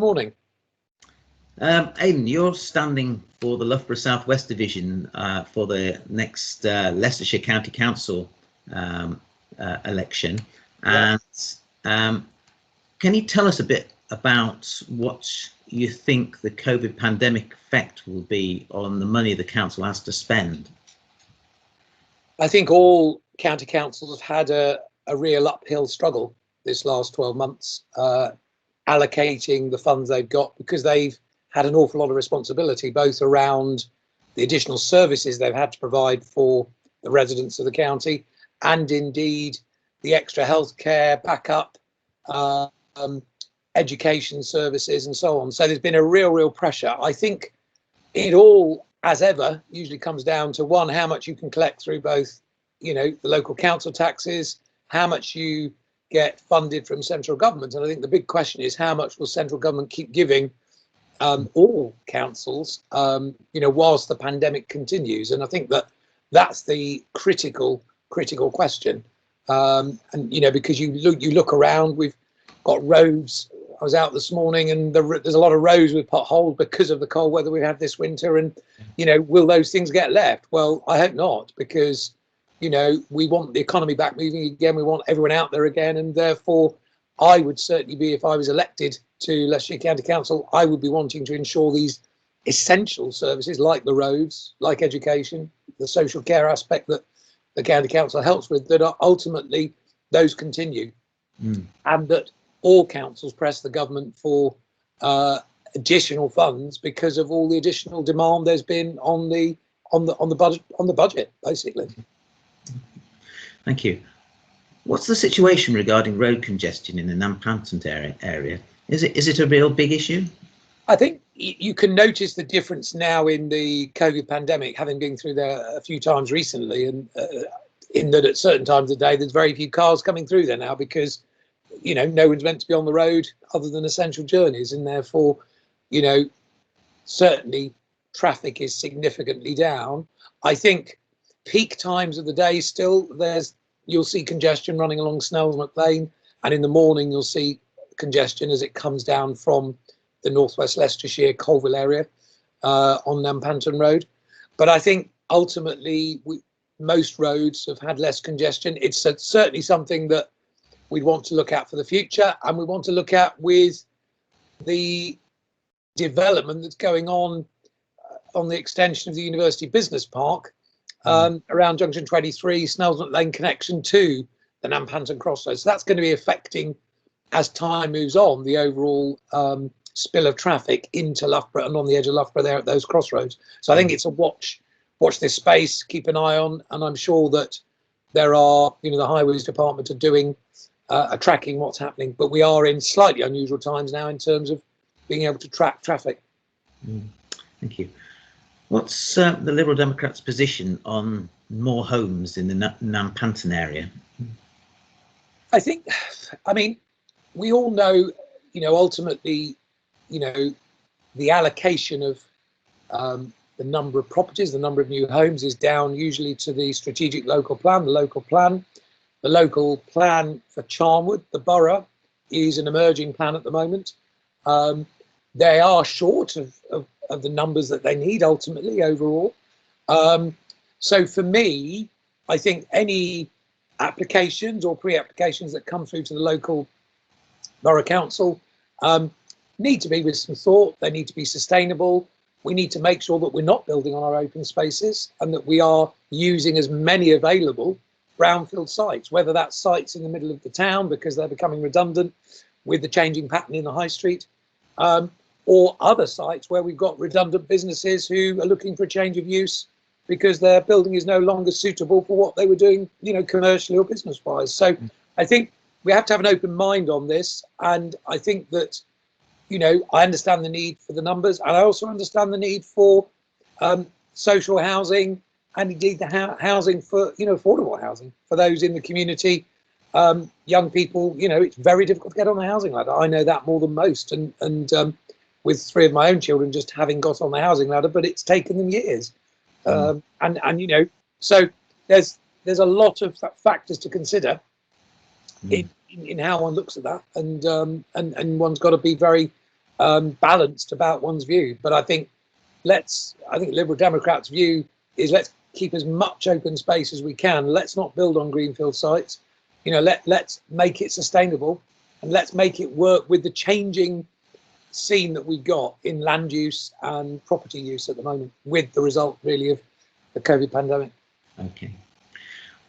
Good morning. Aidan, you're standing for the Loughborough South West division for the next Leicestershire County Council election. And can you tell us a bit about what you think the COVID pandemic effect will be on the money the council has to spend? I think all county councils have had a real uphill struggle this last 12 months, allocating the funds they've got, because they've had an awful lot of responsibility, both around the additional services they've had to provide for the residents of the county, and indeed the extra healthcare backup, education services and so on. So there's been a real pressure. I think it all, as ever, usually comes down to one, how much you can collect through both, the local council taxes, how much you get funded from central government. And I think the big question is, how much will central government keep giving all councils, whilst the pandemic continues? And I think that's the critical question. Because you look around, we've got roads. I was out this morning, and there's a lot of roads with potholes because of the cold weather we had this winter. And will those things get left? Well, I hope not, because we want the economy back moving again. We want everyone out there again, and therefore I would certainly be, if I was elected to Leicestershire County Council, I would be wanting to ensure these essential services like the roads, like education, the social care aspect that the county council helps with, that are ultimately those continue, and that all councils press the government for additional funds because of all the additional demand there's been on the budget, basically. Thank you. What's the situation regarding road congestion in the Nampanton area? Is it a real big issue? I think you can notice the difference now in the COVID pandemic, having been through there a few times recently, and in that at certain times of the day there's very few cars coming through there now, because no one's meant to be on the road other than essential journeys, and therefore certainly traffic is significantly down. I think peak times of the day still you'll see congestion running along Snellsmont Lane, and in the morning you'll see congestion as it comes down from the northwest Leicestershire Colville area on Nampanton Road. But I think ultimately most roads have had less congestion. It's certainly something that we'd want to look at for the future, and we want to look at with the development that's going on the extension of the University Business Park around Junction 23, Snellsmont Lane connection to the Nampanton Crossroads. So that's going to be affecting, as time moves on, the overall spill of traffic into Loughborough and on the edge of Loughborough there at those crossroads. So I think it's a watch this space, keep an eye on, and I'm sure that there are, the Highways Department are tracking what's happening, but we are in slightly unusual times now in terms of being able to track traffic. Thank you. What's the Liberal Democrats' position on more homes in the Nampanton area? I mean, we all know, ultimately, the allocation of the number of properties, the number of new homes is down usually to the strategic local plan, the local plan. The local plan for Charnwood, the borough, is an emerging plan at the moment. They are short of the numbers that they need ultimately overall. So for me, I think any applications or pre-applications that come through to the local borough council need to be with some thought. They need to be sustainable. We need to make sure that we're not building on our open spaces, and that we are using as many available brownfield sites, whether that's sites in the middle of the town because they're becoming redundant with the changing pattern in the high street, or other sites where we've got redundant businesses who are looking for a change of use because their building is no longer suitable for what they were doing, commercially or business wise. So I think we have to have an open mind on this, and I think that I understand the need for the numbers, and I also understand the need for social housing, and indeed the housing for affordable housing for those in the community. Young people, it's very difficult to get on the housing ladder. I know that more than most, and with 3 of my own children just having got on the housing ladder, but it's taken them years. So there's a lot of factors to consider in how one looks at that, and one's got to be very balanced about one's view. But I think Liberal Democrats' view is let's keep as much open space as we can. Let's not build on greenfield sites. Let's make it sustainable, and let's make it work with the changing scene that we've got in land use and property use at the moment, with the result really of the COVID pandemic. Okay.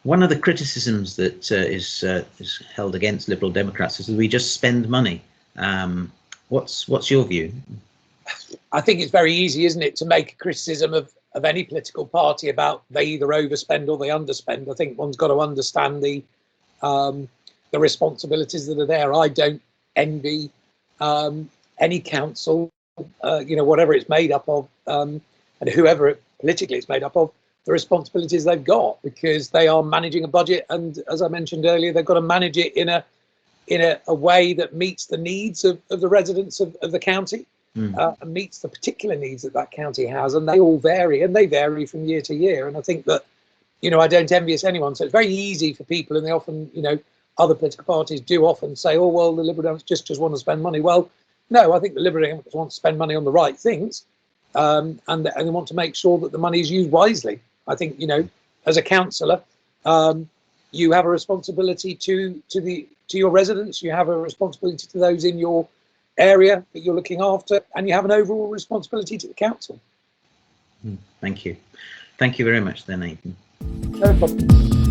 One of the criticisms that is held against Liberal Democrats is that we just spend money. What's your view? I think it's very easy, isn't it, to make a criticism of any political party about they either overspend or they underspend. I think one's got to understand the responsibilities that are there. I don't envy any council, whatever it's made up of, and whoever politically it's made up of, the responsibilities they've got, because they are managing a budget, and as I mentioned earlier, they've got to manage it in a way that meets the needs of the residents of the county. And meets the particular needs that county has, and they all vary, and they vary from year to year. And I think that, I don't envious anyone. So it's very easy for people, and they often, other political parties do often say, oh, well, the Liberal Democrats just want to spend money. Well, no, I think the Liberal Democrats want to spend money on the right things, and they want to make sure that the money is used wisely. I think, as a councillor, you have a responsibility to your residents, you have a responsibility to those in your area that you're looking after, and you have an overall responsibility to the council. Thank you very much then, Aidan. No problem.